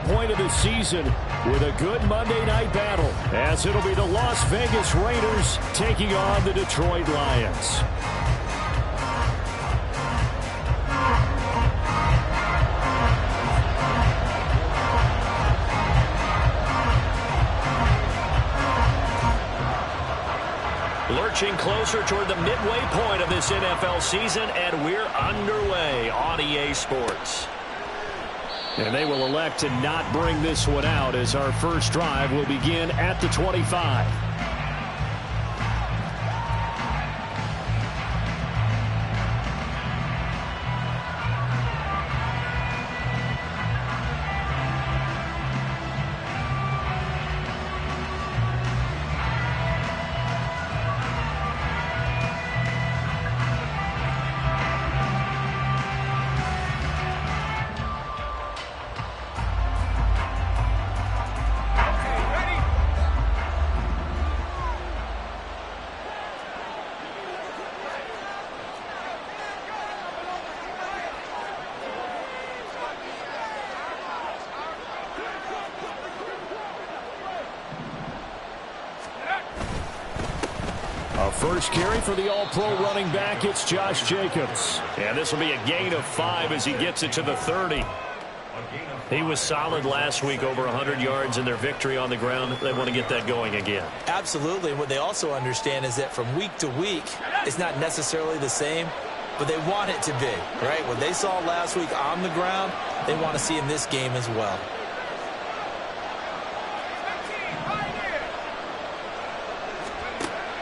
point of the season with a good Monday night battle, as it'll be the Las Vegas Raiders taking on the Detroit Lions. Lurching closer toward the midway point of this NFL season, and we're underway on EA Sports. And they will elect to not bring this one out, as our first drive will begin at the 25. First carry for the All-Pro running back, it's Josh Jacobs. And this will be a gain of 5 as he gets it to the 30. He was solid last week, over 100 yards in their victory on the ground. They want to get that going again. Absolutely. What they also understand is that from week to week, it's not necessarily the same, but they want it to be, right? What they saw last week on the ground, they want to see in this game as well.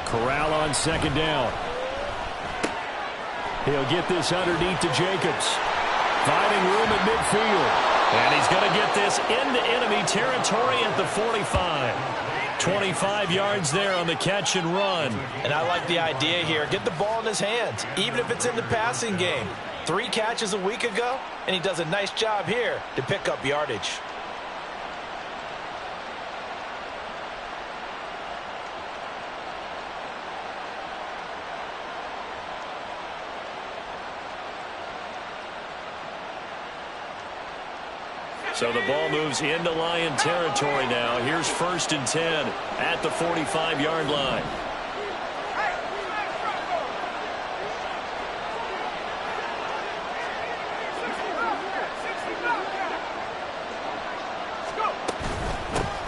Corral on second down. He'll get this underneath to Jacobs. Finding room at midfield. And he's going to get this into enemy territory at the 45. 25 yards there on the catch and run. And I like the idea here. Get the ball in his hands, even if it's in the passing game. 3 catches a week ago, and he does a nice job here to pick up yardage. So the ball moves into Lion territory now. Here's 1st and 10 at the 45-yard line.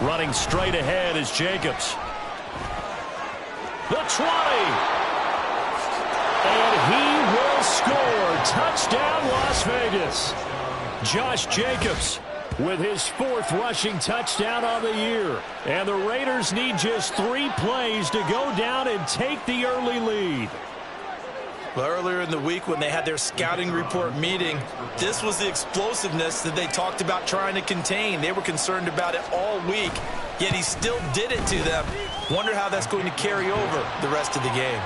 Running straight ahead is Jacobs. The 20. And he will score. Touchdown, Las Vegas. Josh Jacobs with his 4th rushing touchdown on the year. And the Raiders need just 3 plays to go down and take the early lead. Well, earlier in the week when they had their scouting report meeting, this was the explosiveness that they talked about trying to contain. They were concerned about it all week, yet he still did it to them. Wonder how that's going to carry over the rest of the game.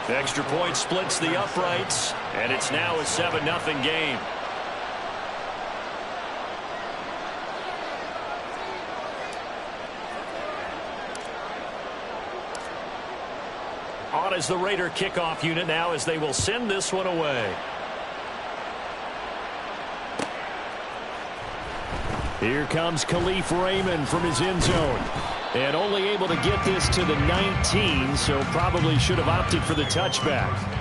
The extra point splits the uprights, and it's now a 7-0 game. On is the Raider kickoff unit now, as they will send this one away. Here comes Khalif Raymond from his end zone. And only able to get this to the 19, so probably should have opted for the touchback.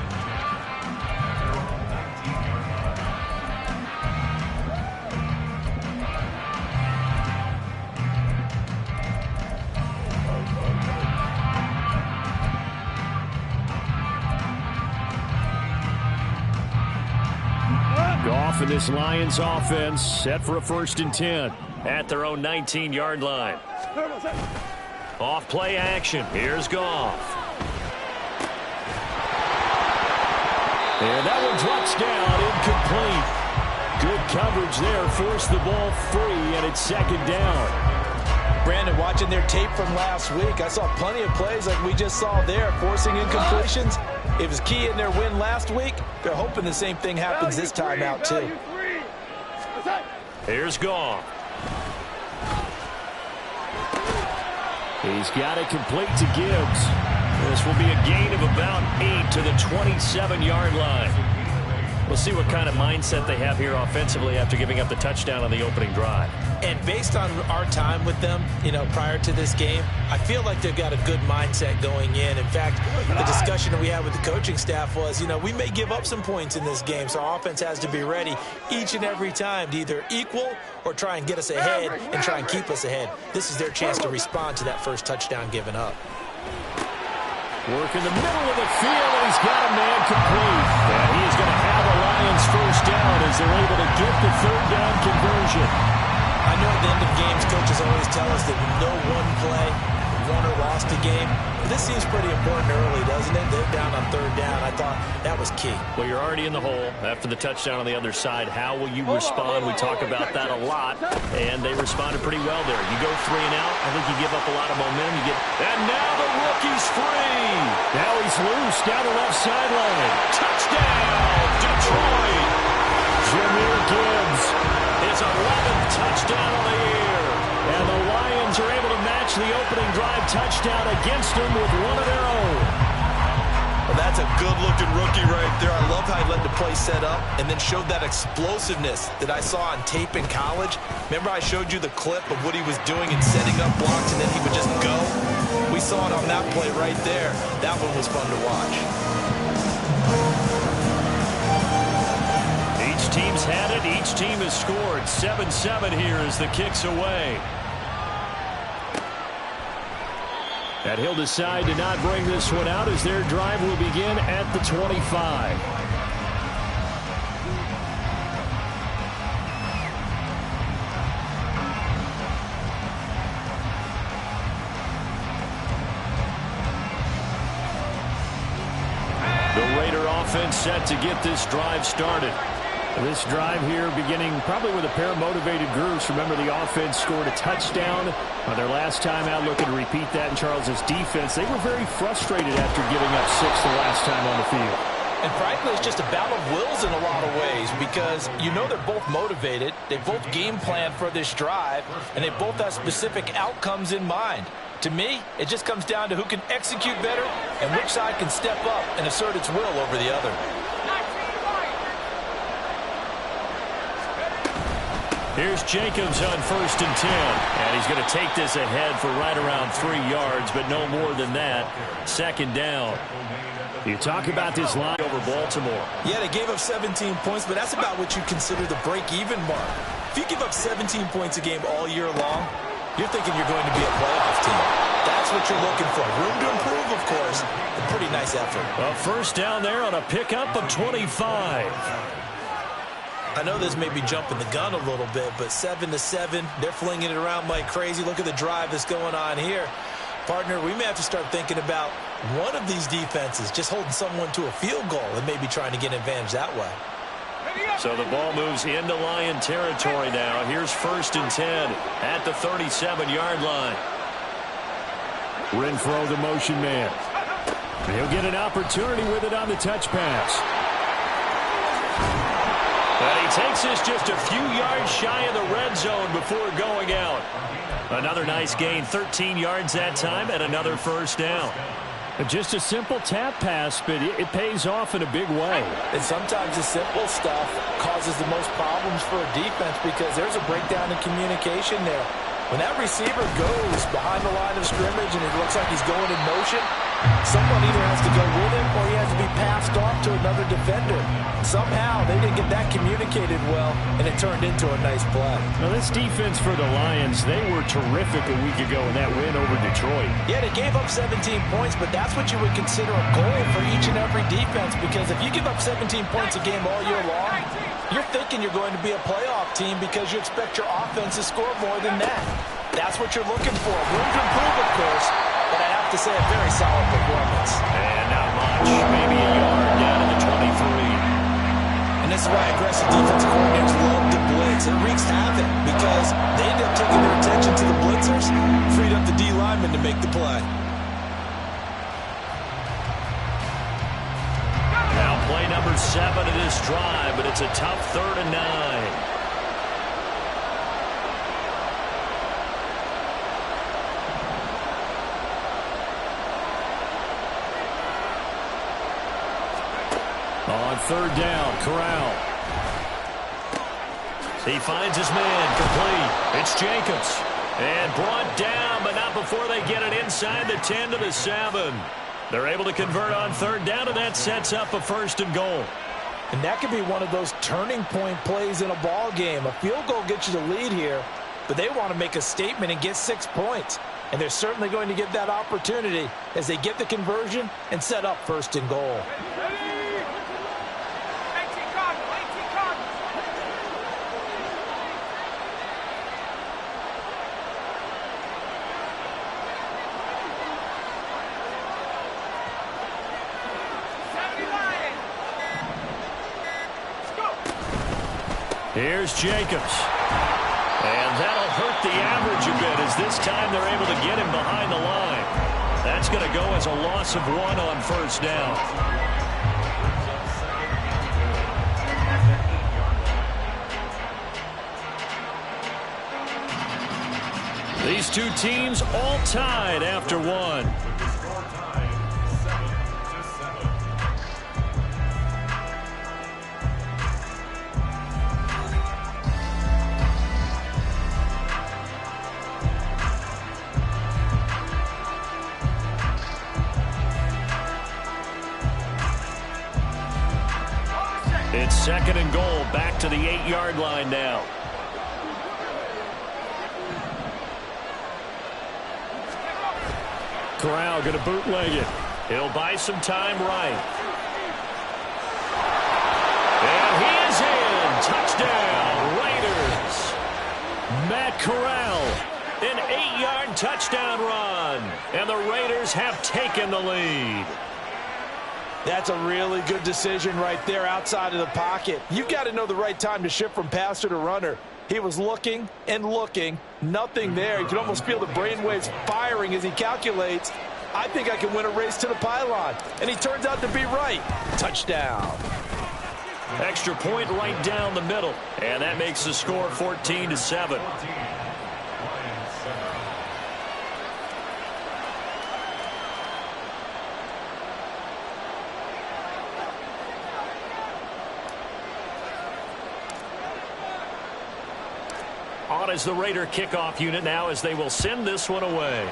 Goff and this Lions offense set for a 1st and 10 at their own 19-yard line. Off play action. Here's Goff. And that one drops down, incomplete. Good coverage there, forced the ball free, and it's 2nd down. Brandon, watching their tape from last week, I saw plenty of plays like we just saw there, forcing incompletions. It was key in their win last week. They're hoping the same thing happens this time out, too. Here's Goff. He's got it complete to Gibbs. This will be a gain of about 8 to the 27-yard line. We'll see what kind of mindset they have here offensively after giving up the touchdown on the opening drive. And based on our time with them, prior to this game, I feel like they've got a good mindset going in. In fact, the discussion that we had with the coaching staff was, we may give up some points in this game, so our offense has to be ready each and every time to either equal or try and get us ahead and try and keep us ahead. This is their chance to respond to that first touchdown given up. Work in the middle of the field, and he's got a man complete. And he is going to have the Lions first down as they're able to get the third down conversion. I know at the end of games, coaches always tell us that no one play won or lost a game. But this seems pretty important early, doesn't it? They're down on third down. I thought that was key. Well, you're already in the hole after the touchdown on the other side. How will you respond? We talk about that a lot, and they responded pretty well there. You go 3 and out. I think you give up a lot of momentum. And now the rookie's free. Now he's loose down the left sideline. Touchdown, Detroit. Jahmyr Gibbs. His 11th touchdown of the year. And the Lions are able to match the opening drive touchdown against them with one of their own. Well, that's a good-looking rookie right there. I love how he let the play set up and then showed that explosiveness that I saw on tape in college. Remember I showed you the clip of what he was doing and setting up blocks, and then he would just go? We saw it on that play right there. That one was fun to watch. Each team's had it. Each team has scored. 7-7 here as the kick's away. And he'll decide to not bring this one out as their drive will begin at the 25. The Raider offense set to get this drive started. This drive here beginning probably with a pair of motivated groups. Remember, the offense scored a touchdown on their last time out. Looking to repeat that in Charles's defense. They were very frustrated after giving up 6 the last time on the field. And frankly, it's just a battle of wills in a lot of ways because they're both motivated. They both game plan for this drive, and they both have specific outcomes in mind. To me, it just comes down to who can execute better and which side can step up and assert its will over the other. Here's Jacobs on 1st and 10. And he's going to take this ahead for right around 3 yards, but no more than that. 2nd down. You talk about this line over Baltimore. Yeah, they gave up 17 points, but that's about what you consider the break-even mark. If you give up 17 points a game all year long, you're thinking you're going to be a playoff team. That's what you're looking for. Room to improve, of course. A pretty nice effort. A 1st down there on a pickup of 25. I know this may be jumping the gun a little bit, but 7-7, they're flinging it around like crazy. Look at the drive that's going on here. Partner, we may have to start thinking about one of these defenses just holding someone to a field goal and maybe trying to get an advantage that way. So the ball moves into Lion territory now. Here's 1st and 10 at the 37-yard line. Renfro, the motion man. He'll get an opportunity with it on the touch pass. And he takes this just a few yards shy of the red zone before going out. Another nice gain, 13 yards that time, and another 1st down. Just a simple tap pass, but it pays off in a big way. And sometimes the simple stuff causes the most problems for a defense because there's a breakdown in communication there. When that receiver goes behind the line of scrimmage and it looks like he's going in motion, someone either has to go with him or he has to be passed off to another defender. Somehow they didn't get that communicated well, and it turned into a nice play. Now this defense for the Lions, they were terrific a week ago in that win over Detroit. Yeah, they gave up 17 points, but that's what you would consider a goal for each and every defense, because if you give up 17 points a game all year long, you're thinking you're going to be a playoff team because you expect your offense to score more than that. That's what you're looking for. Room to improve, of course, but I have to say a very solid performance. And not much, maybe a yard down to the 23. And this is why aggressive defensive coordinators love the blitz. It wreaks havoc because they end up taking their attention to the blitzers, freed up the D lineman to make the play. Now play number 7 of this drive, but it's a tough 3rd and 9. On 3rd down, Corral. He finds his man, complete. It's Jacobs. And brought down, but not before they get it inside the 10 to the 7. They're able to convert on third down, and that sets up a 1st and goal. And that could be one of those turning point plays in a ball game. A field goal gets you the lead here, but they want to make a statement and get 6 points. And they're certainly going to get that opportunity as they get the conversion and set up 1st and goal. Here's Jacobs. And that'll hurt the average a bit as this time they're able to get him behind the line. That's going to go as a loss of 1 on 1st down. These two teams all tied after 1. It's 2nd and goal, back to the 8-yard line now. Corral going to bootleg it. He'll buy some time right. And he is in. Touchdown, Raiders. Matt Corral, an 8-yard touchdown run. And the Raiders have taken the lead. That's a really good decision right there outside of the pocket. You've got to know the right time to shift from passer to runner. He was looking and looking, nothing there. You can almost feel the brainwaves firing as he calculates, I think I can win a race to the pylon. And he turns out to be right. Touchdown. Extra point right down the middle. And that makes the score 14 to 7. On is the Raider kickoff unit now as they will send this one away.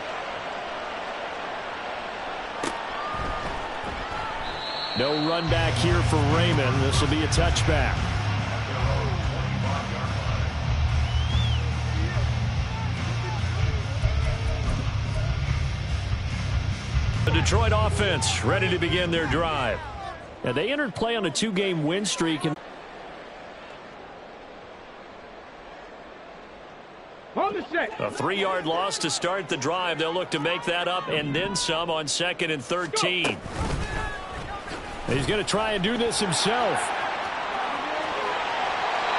No run back here for Raymond. This will be a touchback. The Detroit offense ready to begin their drive. And they entered play on a 2-game win streak. And a 3-yard loss to start the drive. They'll look to make that up and then some on 2nd and 13. He's going to try and do this himself.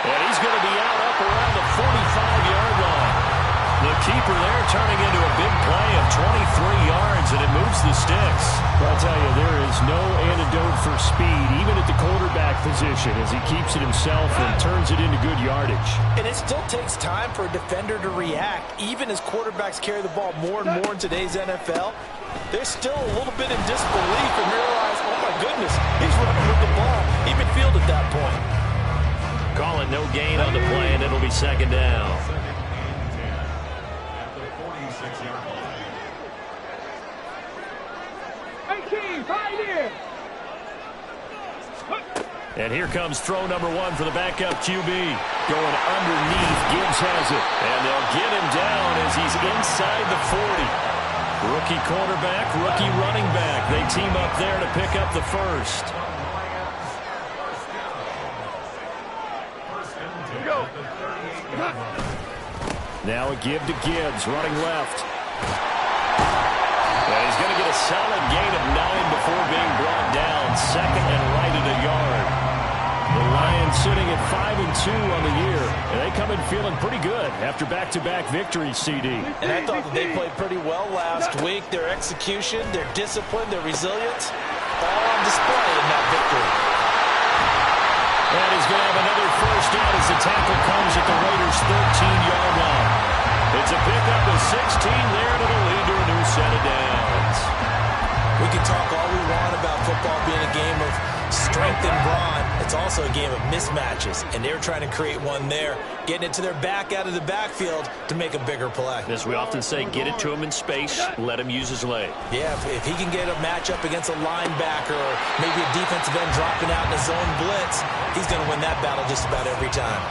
And he's going to be out up around the 45-yard line. The keeper there turning into a big play of 23 yards, and it moves the sticks. But I'll tell you, there is no antidote for speed, even at the quarterback position, as he keeps it himself and turns it into good yardage. And it still takes time for a defender to react, even as quarterbacks carry the ball more and more in today's NFL. They're still a little bit in disbelief and realize, oh my goodness, he's running with the ball. He midfield at that point. Call it no gain on the play, and it'll be 2nd down. And here comes throw number 1 for the backup QB. Going underneath, Gibbs has it. And they'll get him down as he's inside the 40. Rookie quarterback, rookie running back. They team up there to pick up the first. Now a give to Gibbs, running left. And he's going to get a solid gain of 9 before being brought down. 2nd and right at a yard. The Lions sitting at 5-2 on the year. And they come in feeling pretty good after back-to-back victories, CD. And I thought that they played pretty well last week. Their execution, their discipline, their resilience, all on display in that victory. And he's going to have another first down as the tackle comes at the Raiders' 13-yard line. It's a pickup of 16 there, and it'll lead to a new set of downs. We can talk all we want about football being a game of strength and brawn. it's also a game of mismatches, and they're trying to create one there, getting it to their back out of the backfield to make a bigger play. As we often say, get it to him in space, let him use his leg. Yeah, if he can get a matchup against a linebacker or maybe a defensive end dropping out in a zone blitz, he's going to win that battle just about every time.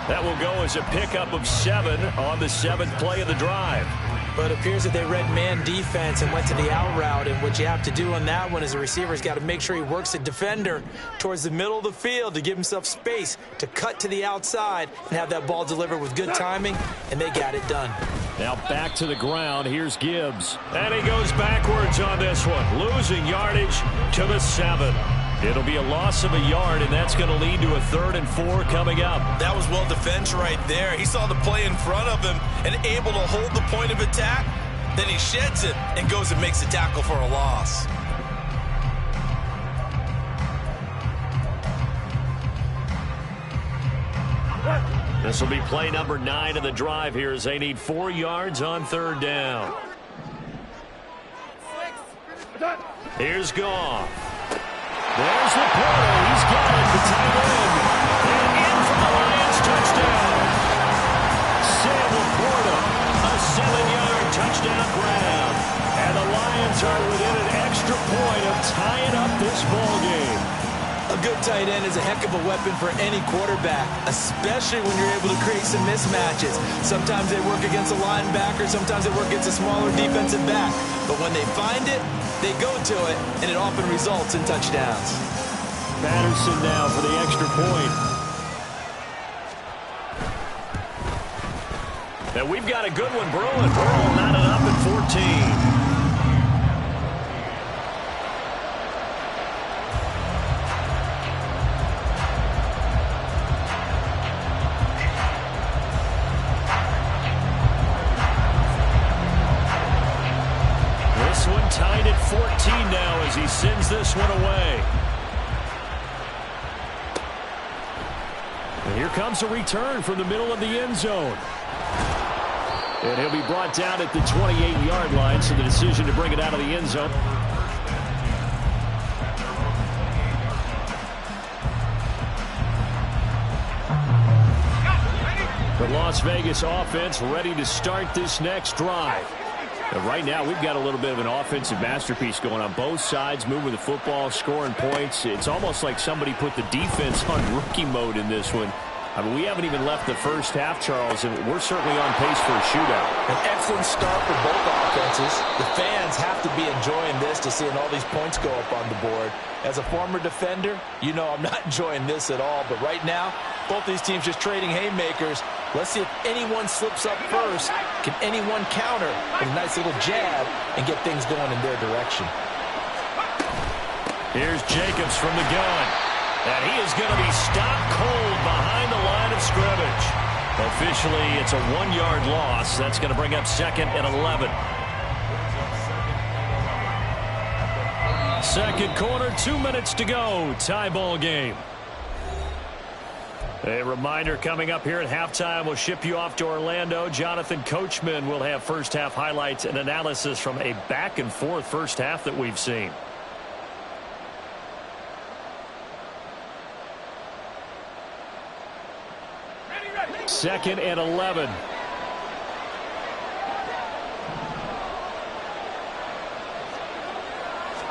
That will go as a pickup of 7 on the 7th play of the drive. But it appears that they read man defense and went to the out route, and what you have to do on that one is the receiver's got to make sure he works the defender towards the middle of the field to give himself space to cut to the outside and have that ball delivered with good timing, and they got it done. Now back to the ground. Here's Gibbs. And he goes backwards on this one, losing yardage to the 7. It'll be a loss of a yard, and that's going to lead to a 3rd and 4 coming up. That was well defense right there. He saw the play in front of him and able to hold the point of attack. Then he sheds it and goes and makes a tackle for a loss. This will be play number 9 of the drive here as they need 4 yards on 3rd down. Here's Goff. There's Laporta. He's got it. The tight end. And in for the Lions touchdown. Sam Laporta. A 7-yard touchdown grab. And the Lions are within an extra point of tying up this ball game. A good tight end is a heck of a weapon for any quarterback, especially when you're able to create some mismatches. Sometimes they work against a linebacker, sometimes they work against a smaller defensive back. But when they find it, they go to it, and it often results in touchdowns. Patterson now for the extra point. And we've got a good one brewing. Burrow knotted up at 14. Tied at 14 now as he sends this one away. And here comes a return from the middle of the end zone. And he'll be brought down at the 28-yard line, so the decision to bring it out of the end zone. The Las Vegas offense ready to start this next drive. And right now, we've got a little bit of an offensive masterpiece going on both sides, moving the football, scoring points. It's almost like somebody put the defense on rookie mode in this one. I mean, we haven't even left the first half, Charles, and we're certainly on pace for a shootout. An excellent start for both offenses. The fans have to be enjoying this to seeing all these points go up on the board. As a former defender, you know I'm not enjoying this at all. But right now, both these teams just trading haymakers. Let's see if anyone slips up first. Can anyone counter with a nice little jab and get things going in their direction? Here's Jacobs from the gun. And he is going to be stopped cold behind the line of scrimmage. Officially, it's a 1-yard loss. That's going to bring up 2nd and 11. Second quarter, 2 minutes to go. Tie ball game. A reminder coming up here at halftime. We'll ship you off to Orlando. Jonathan Coachman will have first half highlights and analysis from a back-and-forth first half that we've seen. Second and 11.